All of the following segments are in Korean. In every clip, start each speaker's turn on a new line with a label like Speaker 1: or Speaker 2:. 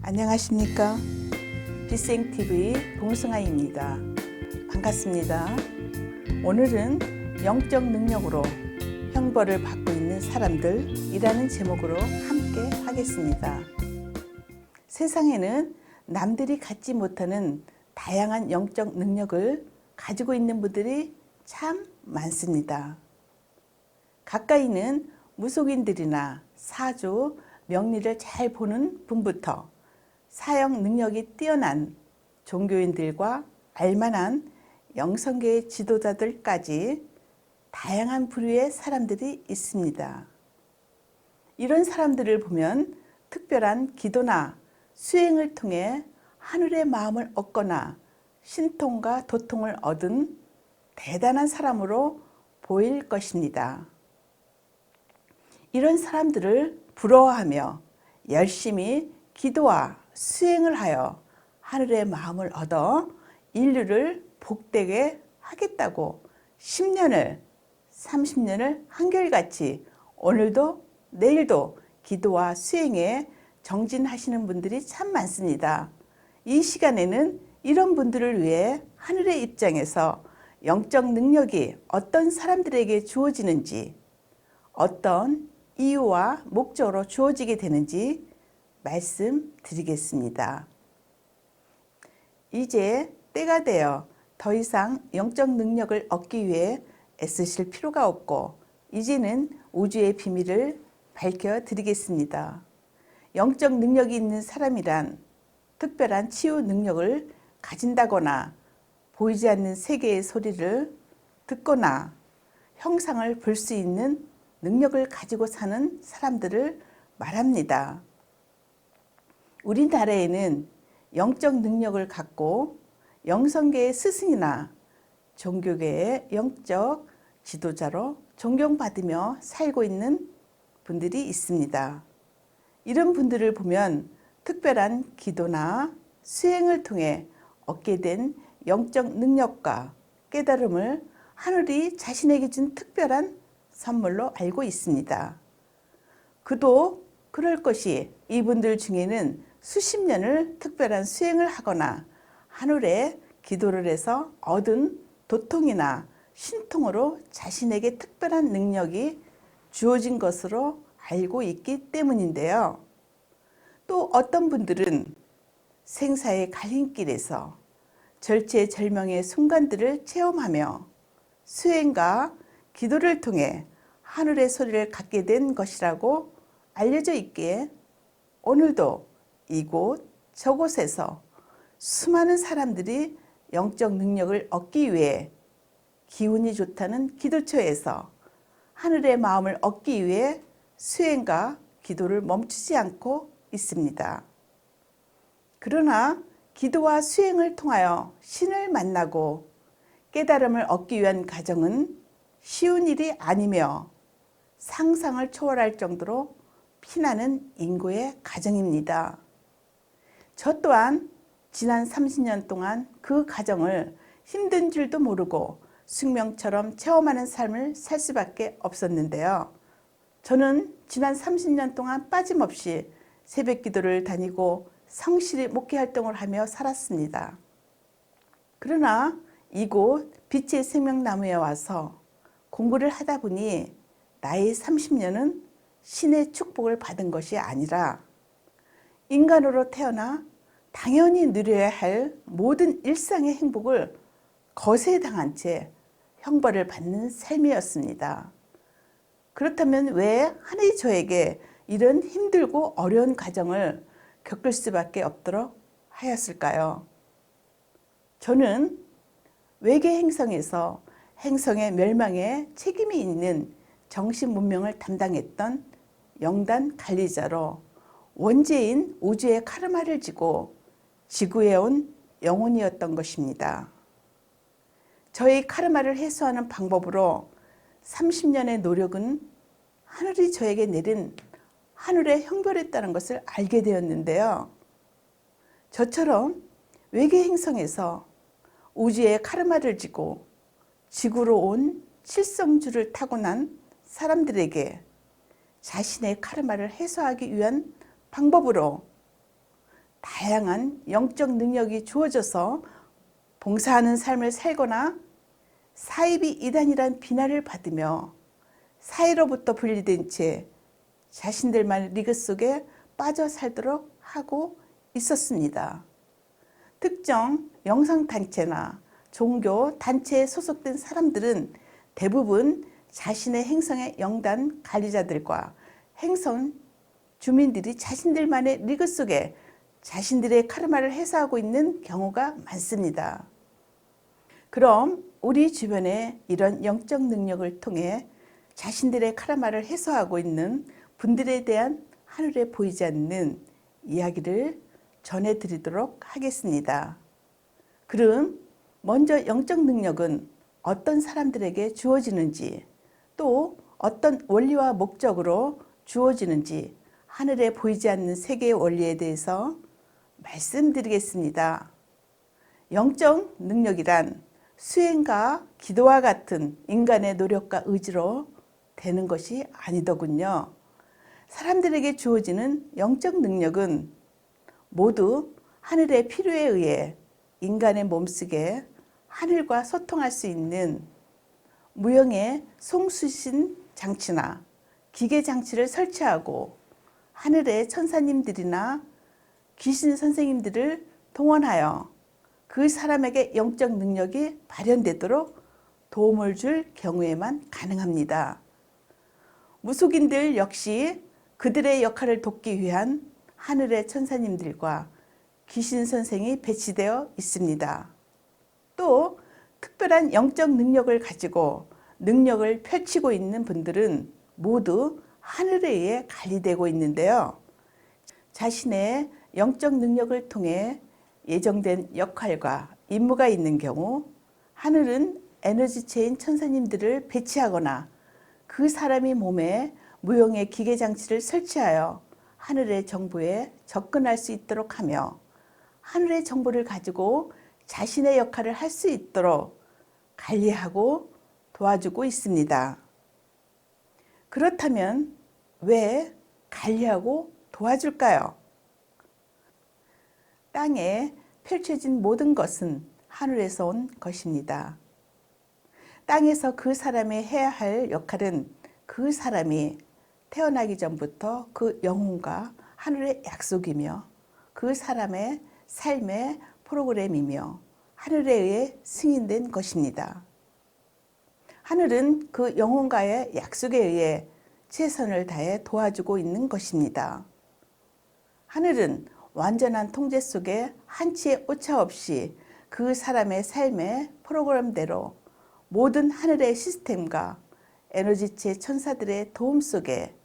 Speaker 1: 안녕하십니까? 비생TV 봉승아입니다. 반갑습니다. 오늘은 영적 능력으로 형벌을 받고 있는 사람들이라는 제목으로 함께 하겠습니다. 세상에는 남들이 갖지 못하는 다양한 영적 능력을 가지고 있는 분들이 참 많습니다. 가까이는 무속인들이나 사주, 명리를 잘 보는 분부터 사형 능력이 뛰어난 종교인들과 알만한 영성계의 지도자들까지 다양한 부류의 사람들이 있습니다. 이런 사람들을 보면 특별한 기도나 수행을 통해 하늘의 마음을 얻거나 신통과 도통을 얻은 대단한 사람으로 보일 것입니다. 이런 사람들을 부러워하며 열심히 기도와 수행을 하여 하늘의 마음을 얻어 인류를 복되게 하겠다고 10년을 30년을 한결같이 오늘도 내일도 기도와 수행에 정진하시는 분들이 참 많습니다. 이 시간에는 이런 분들을 위해 하늘의 입장에서 영적 능력이 어떤 사람들에게 주어지는지, 어떤 이유와 목적으로 주어지게 되는지 말씀드리겠습니다. 이제 때가 되어 더 이상 영적 능력을 얻기 위해 애쓰실 필요가 없고 이제는 우주의 비밀을 밝혀드리겠습니다. 영적 능력이 있는 사람이란 특별한 치유 능력을 가진다거나 보이지 않는 세계의 소리를 듣거나 형상을 볼 수 있는 능력을 가지고 사는 사람들을 말합니다. 우리나라에는 영적 능력을 갖고 영성계의 스승이나 종교계의 영적 지도자로 존경받으며 살고 있는 분들이 있습니다. 이런 분들을 보면 특별한 기도나 수행을 통해 얻게 된 영적 능력과 깨달음을 하늘이 자신에게 준 특별한 선물로 알고 있습니다. 그도 그럴 것이 이분들 중에는 수십 년을 특별한 수행을 하거나 하늘에 기도를 해서 얻은 도통이나 신통으로 자신에게 특별한 능력이 주어진 것으로 알고 있기 때문인데요. 또 어떤 분들은 생사의 갈림길에서 절체절명의 순간들을 체험하며 수행과 기도를 통해 하늘의 소리를 갖게 된 것이라고 알려져 있기에 오늘도 이곳 저곳에서 수많은 사람들이 영적 능력을 얻기 위해 기운이 좋다는 기도처에서 하늘의 마음을 얻기 위해 수행과 기도를 멈추지 않고 있습니다. 그러나 기도와 수행을 통하여 신을 만나고 깨달음을 얻기 위한 과정은 쉬운 일이 아니며 상상을 초월할 정도로 피나는 인고의 과정입니다. 저 또한 지난 30년 동안 그 과정을 힘든 줄도 모르고 숙명처럼 체험하는 삶을 살 수밖에 없었는데요. 저는 지난 30년 동안 빠짐없이 새벽 기도를 다니고 성실히 목회 활동을 하며 살았습니다. 그러나 이곳 빛의 생명나무에 와서 공부를 하다 보니 나의 30년은 신의 축복을 받은 것이 아니라 인간으로 태어나 당연히 누려야 할 모든 일상의 행복을 거세당한 채 형벌을 받는 삶이었습니다. 그렇다면 왜 하늘이 저에게 이런 힘들고 어려운 과정을 겪을 수밖에 없도록 하였을까요? 저는 외계 행성에서 행성의 멸망에 책임이 있는 정신 문명을 담당했던 영단 관리자로 원죄인 우주의 카르마를 지고 지구에 온 영혼이었던 것입니다. 저의 카르마를 해소하는 방법으로 30년의 노력은 하늘이 저에게 내린 하늘의 형벌이었다는 것을 알게 되었는데요. 저처럼 외계 행성에서 우주의 카르마를 지고 지구로 온 칠성주를 타고난 사람들에게 자신의 카르마를 해소하기 위한 방법으로 다양한 영적 능력이 주어져서 봉사하는 삶을 살거나 사이비 이단이란 비난을 받으며 사회로부터 분리된 채 자신들만의 리그 속에 빠져 살도록 하고 있었습니다. 특정 영성단체나 종교 단체에 소속된 사람들은 대부분 자신의 행성의 영단 관리자들과 행성 주민들이 자신들만의 리그 속에 자신들의 카르마를 해소하고 있는 경우가 많습니다. 그럼 우리 주변에 이런 영적 능력을 통해 자신들의 카르마를 해소하고 있는 분들에 대한 하늘에 보이지 않는 이야기를 전해드리도록 하겠습니다. 그럼 먼저 영적 능력은 어떤 사람들에게 주어지는지, 또 어떤 원리와 목적으로 주어지는지 하늘에 보이지 않는 세계의 원리에 대해서 말씀드리겠습니다. 영적 능력이란 수행과 기도와 같은 인간의 노력과 의지로 되는 것이 아니더군요. 사람들에게 주어지는 영적 능력은 모두 하늘의 필요에 의해 인간의 몸속에 하늘과 소통할 수 있는 무형의 송수신 장치나 기계 장치를 설치하고 하늘의 천사님들이나 귀신 선생님들을 동원하여 그 사람에게 영적 능력이 발현되도록 도움을 줄 경우에만 가능합니다. 무속인들 역시 그들의 역할을 돕기 위한 하늘의 천사님들과 귀신 선생이 배치되어 있습니다. 또 특별한 영적 능력을 가지고 능력을 펼치고 있는 분들은 모두 하늘에 의해 관리되고 있는데요. 자신의 영적 능력을 통해 예정된 역할과 임무가 있는 경우 하늘은 에너지체인 천사님들을 배치하거나 그 사람이 몸에 무용의 기계 장치를 설치하여 하늘의 정보에 접근할 수 있도록 하며 하늘의 정보를 가지고 자신의 역할을 할 수 있도록 관리하고 도와주고 있습니다. 그렇다면 왜 관리하고 도와줄까요? 땅에 펼쳐진 모든 것은 하늘에서 온 것입니다. 땅에서 그 사람이 해야 할 역할은 그 사람이 태어나기 전부터 그 영혼과 하늘의 약속이며 그 사람의 삶의 프로그램이며 하늘에 의해 승인된 것입니다. 하늘은 그 영혼과의 약속에 의해 최선을 다해 도와주고 있는 것입니다. 하늘은 완전한 통제 속에 한치의 오차 없이 그 사람의 삶의 프로그램대로 모든 하늘의 시스템과 에너지체 천사들의 도움 속에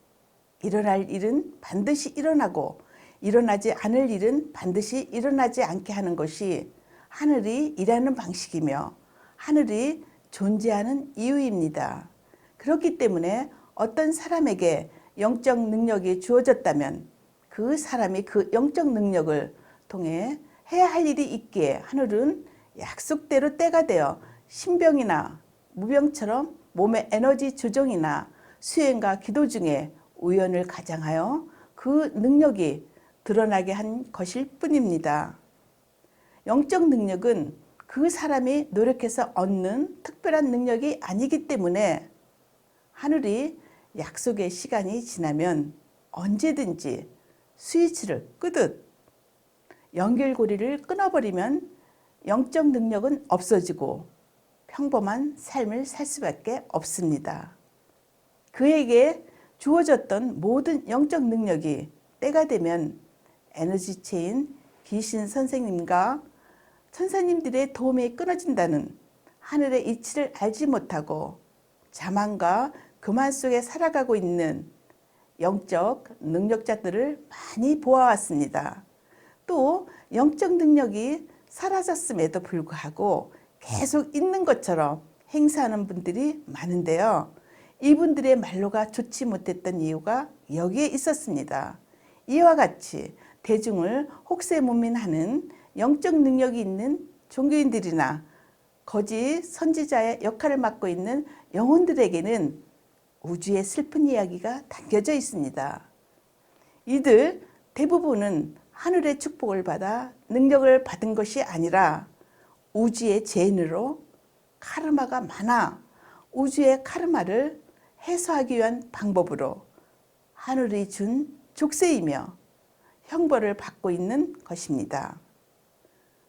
Speaker 1: 일어날 일은 반드시 일어나고 일어나지 않을 일은 반드시 일어나지 않게 하는 것이 하늘이 일하는 방식이며 하늘이 존재하는 이유입니다. 그렇기 때문에 어떤 사람에게 영적 능력이 주어졌다면 그 사람이 그 영적 능력을 통해 해야 할 일이 있기에 하늘은 약속대로 때가 되어 신병이나 무병처럼 몸의 에너지 조정이나 수행과 기도 중에 우연을 가장하여 그 능력이 드러나게 한 것일 뿐입니다. 영적 능력은 그 사람이 노력해서 얻는 특별한 능력이 아니기 때문에 하늘이 약속의 시간이 지나면 언제든지 스위치를 끄듯 연결고리를 끊어버리면 영적 능력은 없어지고 평범한 삶을 살 수밖에 없습니다. 그에게 주어졌던 모든 영적 능력이 때가 되면 에너지체인 귀신 선생님과 천사님들의 도움이 끊어진다는 하늘의 이치를 알지 못하고 자만과 교만 속에 살아가고 있는 영적 능력자들을 많이 보아왔습니다. 또 영적 능력이 사라졌음에도 불구하고 계속 있는 것처럼 행사하는 분들이 많은데요. 이분들의 말로가 좋지 못했던 이유가 여기에 있었습니다. 이와 같이 대중을 혹세무민하는 영적 능력이 있는 종교인들이나 거짓 선지자의 역할을 맡고 있는 영혼들에게는 우주의 슬픈 이야기가 담겨져 있습니다. 이들 대부분은 하늘의 축복을 받아 능력을 받은 것이 아니라 우주의 재인으로 카르마가 많아 우주의 카르마를 해소하기 위한 방법으로 하늘이 준 족쇄이며 형벌을 받고 있는 것입니다.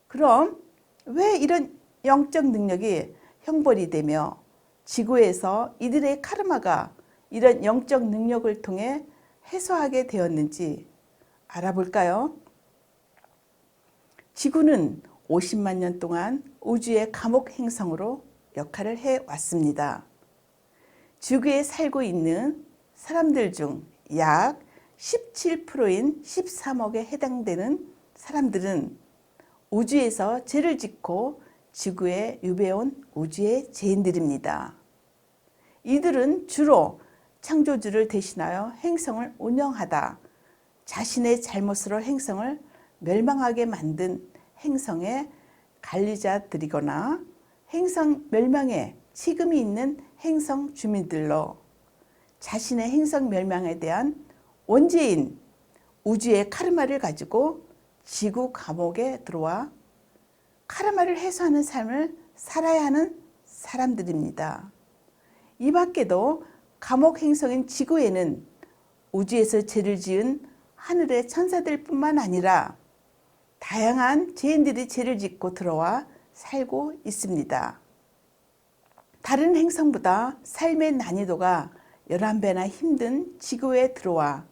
Speaker 1: 그럼 왜 이런 영적 능력이 형벌이 되며 지구에서 이들의 카르마가 이런 영적 능력을 통해 해소하게 되었는지 알아볼까요? 지구는 50만 년 동안 우주의 감옥 행성으로 역할을 해왔습니다. 지구에 살고 있는 사람들 중 약 17%인 13억에 해당되는 사람들은 우주에서 죄를 짓고 지구에 유배온 우주의 죄인들입니다. 이들은 주로 창조주를 대신하여 행성을 운영하다 자신의 잘못으로 행성을 멸망하게 만든 행성의 관리자들이거나 행성 멸망에 책임이 있는 행성 주민들로 자신의 행성 멸망에 대한 원죄인 우주의 카르마를 가지고 지구 감옥에 들어와 카르마를 해소하는 삶을 살아야 하는 사람들입니다. 이 밖에도 감옥 행성인 지구에는 우주에서 죄를 지은 하늘의 천사들 뿐만 아니라 다양한 죄인들이 죄를 짓고 들어와 살고 있습니다. 다른 행성보다 삶의 난이도가 11배나 힘든 지구에 들어와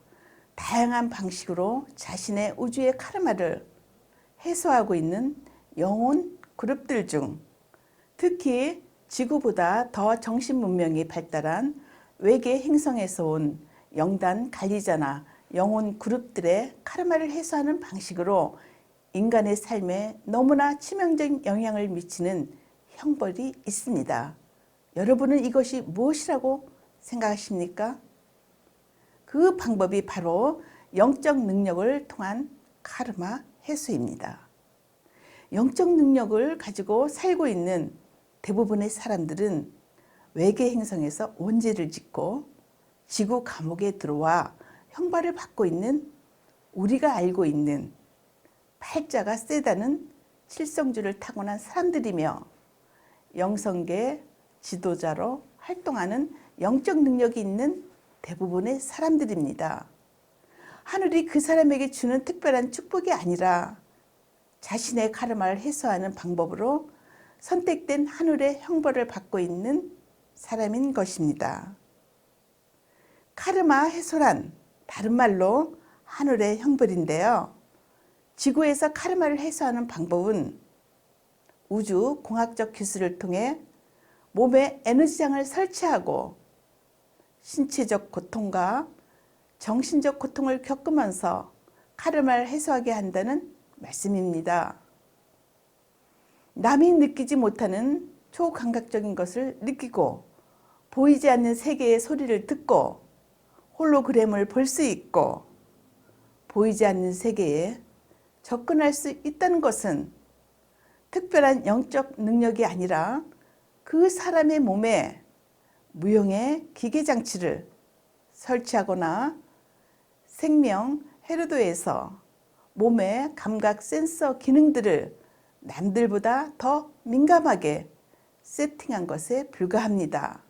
Speaker 1: 다양한 방식으로 자신의 우주의 카르마를 해소하고 있는 영혼 그룹들 중 특히 지구보다 더 정신 문명이 발달한 외계 행성에서 온 영단 관리자나 영혼 그룹들의 카르마를 해소하는 방식으로 인간의 삶에 너무나 치명적인 영향을 미치는 형벌이 있습니다. 여러분은 이것이 무엇이라고 생각하십니까? 그 방법이 바로 영적 능력을 통한 카르마 해소입니다. 영적 능력을 가지고 살고 있는 대부분의 사람들은 외계 행성에서 원죄를 짓고 지구 감옥에 들어와 형벌을 받고 있는 우리가 알고 있는 팔자가 세다는 칠성주를 타고난 사람들이며 영성계 지도자로 활동하는 영적 능력이 있는 대부분의 사람들입니다. 하늘이 그 사람에게 주는 특별한 축복이 아니라 자신의 카르마를 해소하는 방법으로 선택된 하늘의 형벌을 받고 있는 사람인 것입니다. 카르마 해소란 다른 말로 하늘의 형벌인데요. 지구에서 카르마를 해소하는 방법은 우주 공학적 기술을 통해 몸에 에너지장을 설치하고 신체적 고통과 정신적 고통을 겪으면서 카르마를 해소하게 한다는 말씀입니다. 남이 느끼지 못하는 초감각적인 것을 느끼고 보이지 않는 세계의 소리를 듣고 홀로그램을 볼 수 있고 보이지 않는 세계에 접근할 수 있다는 것은 특별한 영적 능력이 아니라 그 사람의 몸에 무용의 기계장치를 설치하거나 생명 헤르도에서 몸의 감각 센서 기능들을 남들보다 더 민감하게 세팅한 것에 불과합니다.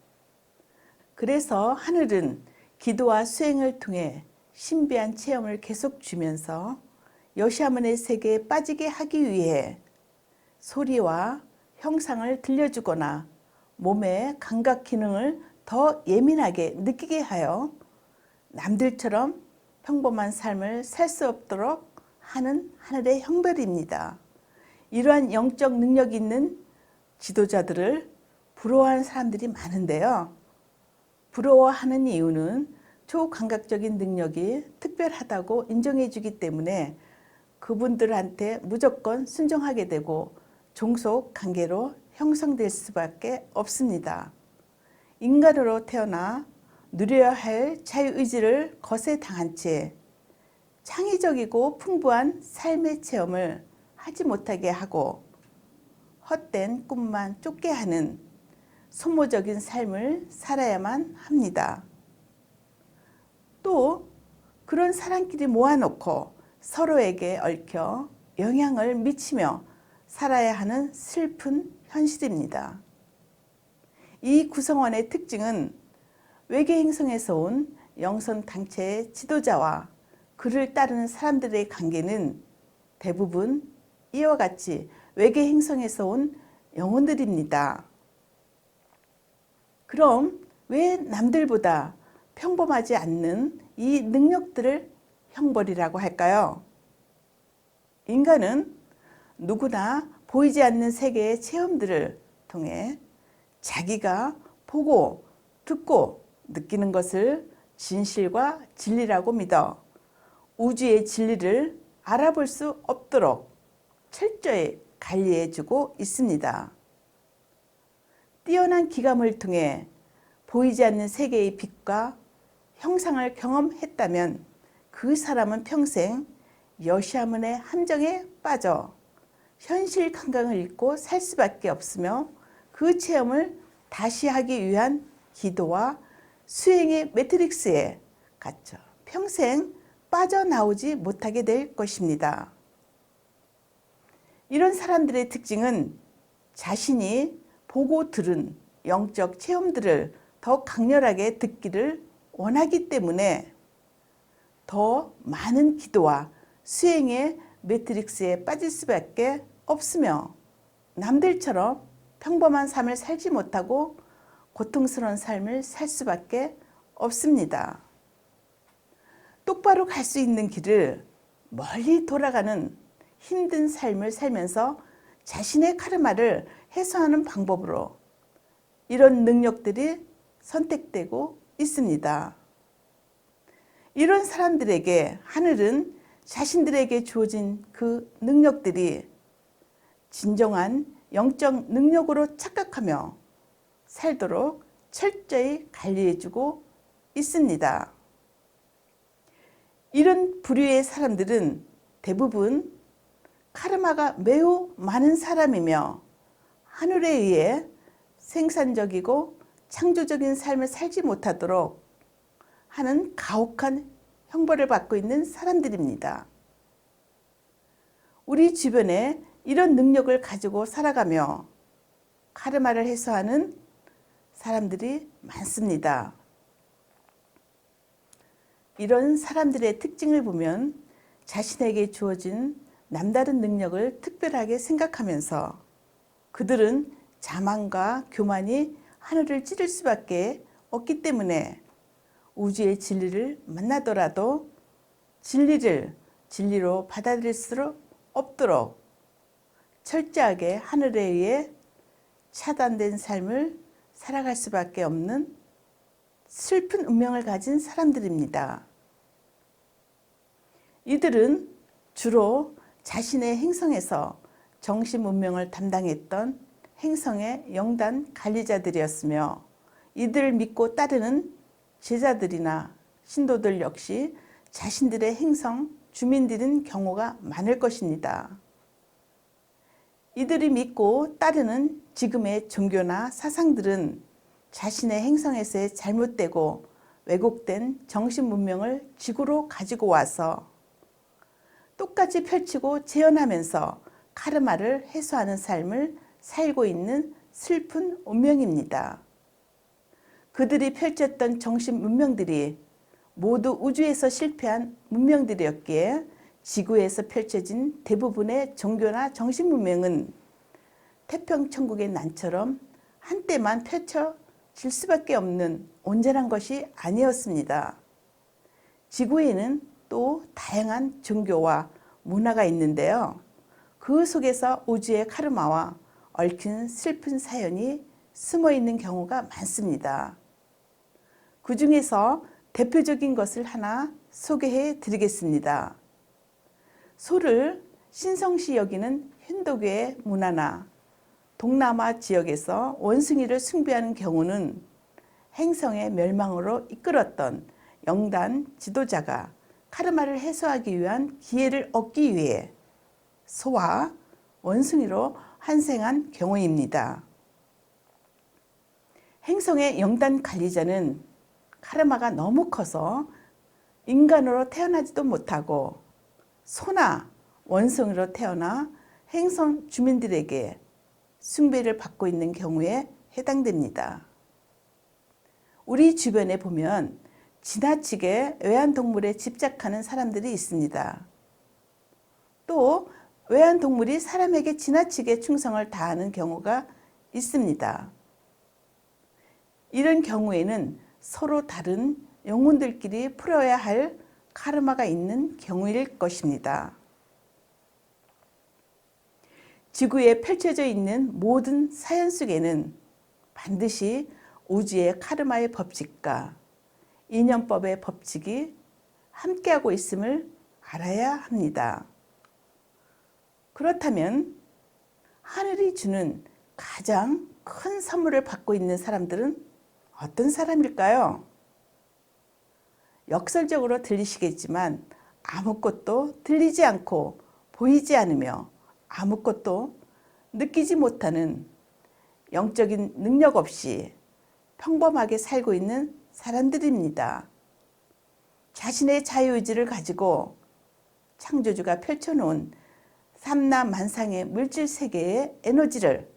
Speaker 1: 그래서 하늘은 기도와 수행을 통해 신비한 체험을 계속 주면서 여시아문의 세계에 빠지게 하기 위해 소리와 형상을 들려주거나 몸의 감각 기능을 더 예민하게 느끼게 하여 남들처럼 평범한 삶을 살 수 없도록 하는 하늘의 형벌입니다. 이러한 영적 능력이 있는 지도자들을 부러워하는 사람들이 많은데요. 부러워하는 이유는 초감각적인 능력이 특별하다고 인정해 주기 때문에 그분들한테 무조건 순종하게 되고 종속 관계로 형성될 수밖에 없습니다. 인간으로 태어나 누려야 할 자유의지를 거세 당한 채 창의적이고 풍부한 삶의 체험을 하지 못하게 하고 헛된 꿈만 쫓게 하는 소모적인 삶을 살아야만 합니다. 또 그런 사람끼리 모아놓고 서로에게 얽혀 영향을 미치며 살아야 하는 슬픈 현실입니다. 이 구성원의 특징은 외계 행성에서 온 영성 단체의 지도자와 그를 따르는 사람들의 관계는 대부분 이와 같이 외계 행성에서 온 영혼들입니다. 그럼 왜 남들보다 평범하지 않는 이 능력들을 형벌이라고 할까요? 인간은 누구나 보이지 않는 세계의 체험들을 통해 자기가 보고 듣고 느끼는 것을 진실과 진리라고 믿어 우주의 진리를 알아볼 수 없도록 철저히 관리해주고 있습니다. 뛰어난 기감을 통해 보이지 않는 세계의 빛과 형상을 경험했다면 그 사람은 평생 여시아문의 함정에 빠져 현실 감각을 잃고 살 수밖에 없으며 그 체험을 다시 하기 위한 기도와 수행의 매트릭스에 갇혀 평생 빠져나오지 못하게 될 것입니다. 이런 사람들의 특징은 자신이 보고 들은 영적 체험들을 더 강렬하게 듣기를 원하기 때문에 더 많은 기도와 수행의 매트릭스에 빠질 수밖에 없으며 남들처럼 평범한 삶을 살지 못하고 고통스러운 삶을 살 수밖에 없습니다. 똑바로 갈 수 있는 길을 멀리 돌아가는 힘든 삶을 살면서 자신의 카르마를 해소하는 방법으로 이런 능력들이 선택되고 있습니다. 이런 사람들에게 하늘은 자신들에게 주어진 그 능력들이 진정한 영적 능력으로 착각하며 살도록 철저히 관리해주고 있습니다. 이런 부류의 사람들은 대부분 카르마가 매우 많은 사람이며 하늘에 의해 생산적이고 창조적인 삶을 살지 못하도록 하는 가혹한 형벌을 받고 있는 사람들입니다. 우리 주변에 이런 능력을 가지고 살아가며 카르마를 해소하는 사람들이 많습니다. 이런 사람들의 특징을 보면 자신에게 주어진 남다른 능력을 특별하게 생각하면서 그들은 자만과 교만이 하늘을 찌를 수밖에 없기 때문에 우주의 진리를 만나더라도 진리를 진리로 받아들일 수 없도록 철저하게 하늘에 의해 차단된 삶을 살아갈 수밖에 없는 슬픈 운명을 가진 사람들입니다. 이들은 주로 자신의 행성에서 정신 운명을 담당했던 행성의 영단 관리자들이었으며 이들을 믿고 따르는 제자들이나 신도들 역시 자신들의 행성 주민들인 경우가 많을 것입니다. 이들이 믿고 따르는 지금의 종교나 사상들은 자신의 행성에서의 잘못되고 왜곡된 정신 문명을 지구로 가지고 와서 똑같이 펼치고 재현하면서 카르마를 해소하는 삶을 살고 있는 슬픈 운명입니다. 그들이 펼쳤던 정신 문명들이 모두 우주에서 실패한 문명들이었기에 지구에서 펼쳐진 대부분의 종교나 정신 문명은 태평천국의 난처럼 한때만 펼쳐질 수밖에 없는 온전한 것이 아니었습니다. 지구에는 또 다양한 종교와 문화가 있는데요. 그 속에서 우주의 카르마와 얽힌 슬픈 사연이 숨어 있는 경우가 많습니다. 그 중에서 대표적인 것을 하나 소개해 드리겠습니다. 소를 신성시 여기는 힌두교의 문화나 동남아 지역에서 원숭이를 숭배하는 경우는 행성의 멸망으로 이끌었던 영단 지도자가 카르마를 해소하기 위한 기회를 얻기 위해 소와 원숭이로 환생한 경우입니다. 행성의 영단 관리자는 카르마가 너무 커서 인간으로 태어나지도 못하고 소나 원숭이로 태어나 행성 주민들에게 숭배를 받고 있는 경우에 해당됩니다. 우리 주변에 보면 지나치게 애완동물에 집착하는 사람들이 있습니다. 또 애완동물이 사람에게 지나치게 충성을 다하는 경우가 있습니다. 이런 경우에는 서로 다른 영혼들끼리 풀어야 할 카르마가 있는 경우일 것입니다. 지구에 펼쳐져 있는 모든 사연 속에는 반드시 우주의 카르마의 법칙과 인연법의 법칙이 함께하고 있음을 알아야 합니다. 그렇다면 하늘이 주는 가장 큰 선물을 받고 있는 사람들은 어떤 사람일까요? 역설적으로 들리시겠지만 아무것도 들리지 않고 보이지 않으며 아무것도 느끼지 못하는 영적인 능력 없이 평범하게 살고 있는 사람들입니다. 자신의 자유의지를 가지고 창조주가 펼쳐놓은 삼라만상의 물질 세계의 에너지를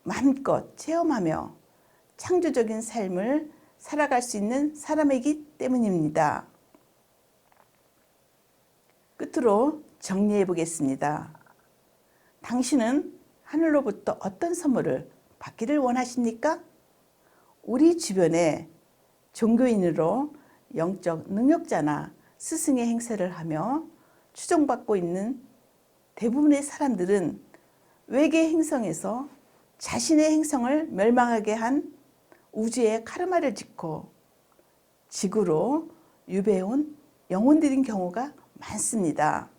Speaker 1: 마음껏 체험하며 창조적인 삶을 살아갈 수 있는 사람이기 때문입니다. 끝으로 정리해 보겠습니다. 당신은 하늘로부터 어떤 선물을 받기를 원하십니까? 우리 주변에 종교인으로 영적 능력자나 스승의 행세를 하며 추종받고 있는 대부분의 사람들은 외계 행성에서 자신의 행성을 멸망하게 한 우주의 카르마를 짓고 지구로 유배해온 영혼들인 경우가 많습니다.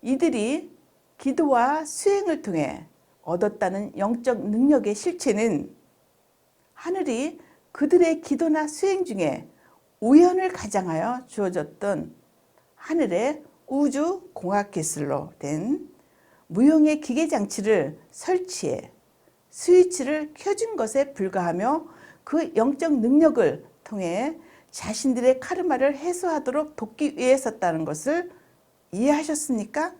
Speaker 1: 이들이 기도와 수행을 통해 얻었다는 영적 능력의 실체는 하늘이 그들의 기도나 수행 중에 우연을 가장하여 주어졌던 하늘의 우주 공학 기술로 된 무용의 기계 장치를 설치해 스위치를 켜준 것에 불과하며 그 영적 능력을 통해 자신들의 카르마를 해소하도록 돕기 위해서였다는 것을 이해하셨습니까?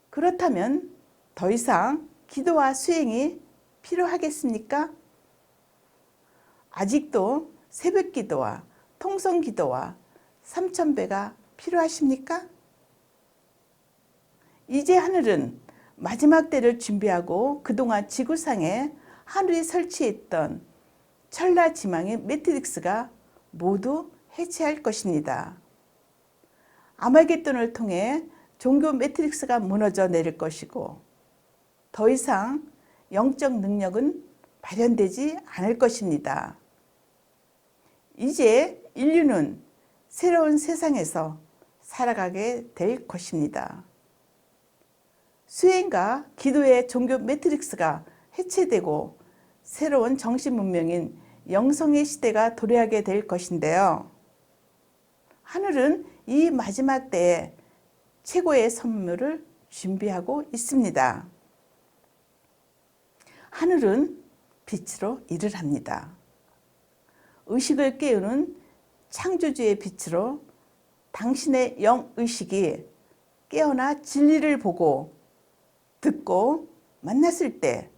Speaker 1: 그렇다면 더 이상 기도와 수행이 필요하겠습니까? 아직도 새벽 기도와 통성 기도와 삼천배가 필요하십니까? 이제 하늘은 마지막 때를 준비하고 그동안 지구상에 하늘이 설치했던 천라지망의 매트릭스가 모두 해체할 것입니다. 아마겟돈을 통해 종교 매트릭스가 무너져 내릴 것이고 더 이상 영적 능력은 발현되지 않을 것입니다. 이제 인류는 새로운 세상에서 살아가게 될 것입니다. 수행과 기도의 종교 매트릭스가 해체되고 새로운 정신 문명인 영성의 시대가 도래하게 될 것인데요. 하늘은 이 마지막 때에 최고의 선물을 준비하고 있습니다. 하늘은 빛으로 일을 합니다. 의식을 깨우는 창조주의 빛으로 당신의 영의식이 깨어나 진리를 보고 듣고 만났을 때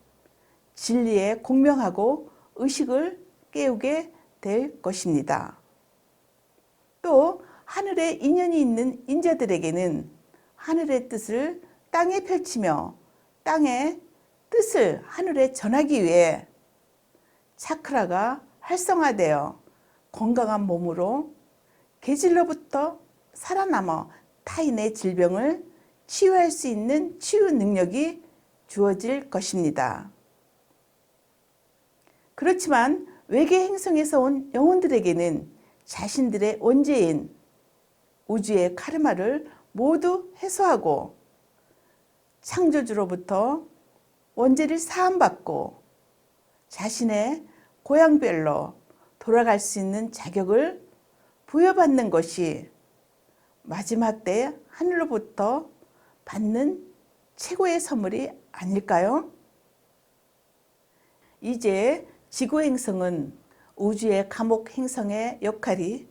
Speaker 1: 진리에 공명하고 의식을 깨우게 될 것입니다. 또 하늘에 인연이 있는 인자들에게는 하늘의 뜻을 땅에 펼치며 땅의 뜻을 하늘에 전하기 위해 차크라가 활성화되어 건강한 몸으로 계질로부터 살아남아 타인의 질병을 치유할 수 있는 치유 능력이 주어질 것입니다. 그렇지만 외계 행성에서 온 영혼들에게는 자신들의 원죄인 우주의 카르마를 모두 해소하고 창조주로부터 원죄를 사함받고 자신의 고향별로 돌아갈 수 있는 자격을 부여받는 것이 마지막 때 하늘로부터 받는 최고의 선물이 아닐까요? 이제 지구 행성은 우주의 감옥 행성의 역할이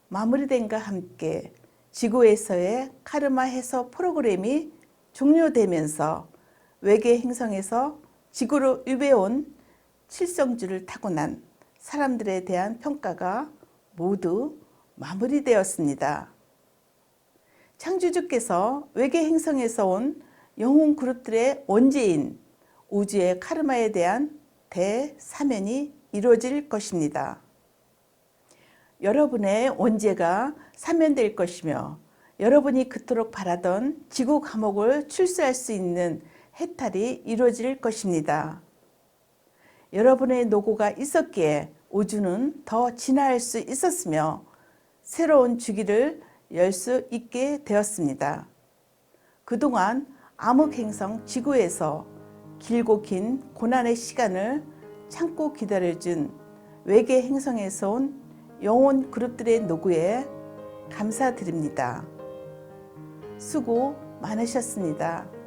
Speaker 1: 마무리됨과 함께 지구에서의 카르마 해서 프로그램이 종료되면서 외계 행성에서 지구로 유배온 칠성주를 타고난 사람들에 대한 평가가 모두 마무리되었습니다. 창조주께서 외계 행성에서 온 영혼 그룹들의 원죄인 우주의 카르마에 대한 대사면이 이루어질 것입니다. 여러분의 원죄가 사면될 것이며 여러분이 그토록 바라던 지구 감옥을 출세할 수 있는 해탈이 이루어질 것입니다. 여러분의 노고가 있었기에 우주는 더 진화할 수 있었으며 새로운 주기를 열 수 있게 되었습니다. 그동안 암흑행성 지구에서 길고 긴 고난의 시간을 참고 기다려준 외계 행성에서 온 영혼 그룹들의 노고에 감사드립니다. 수고 많으셨습니다.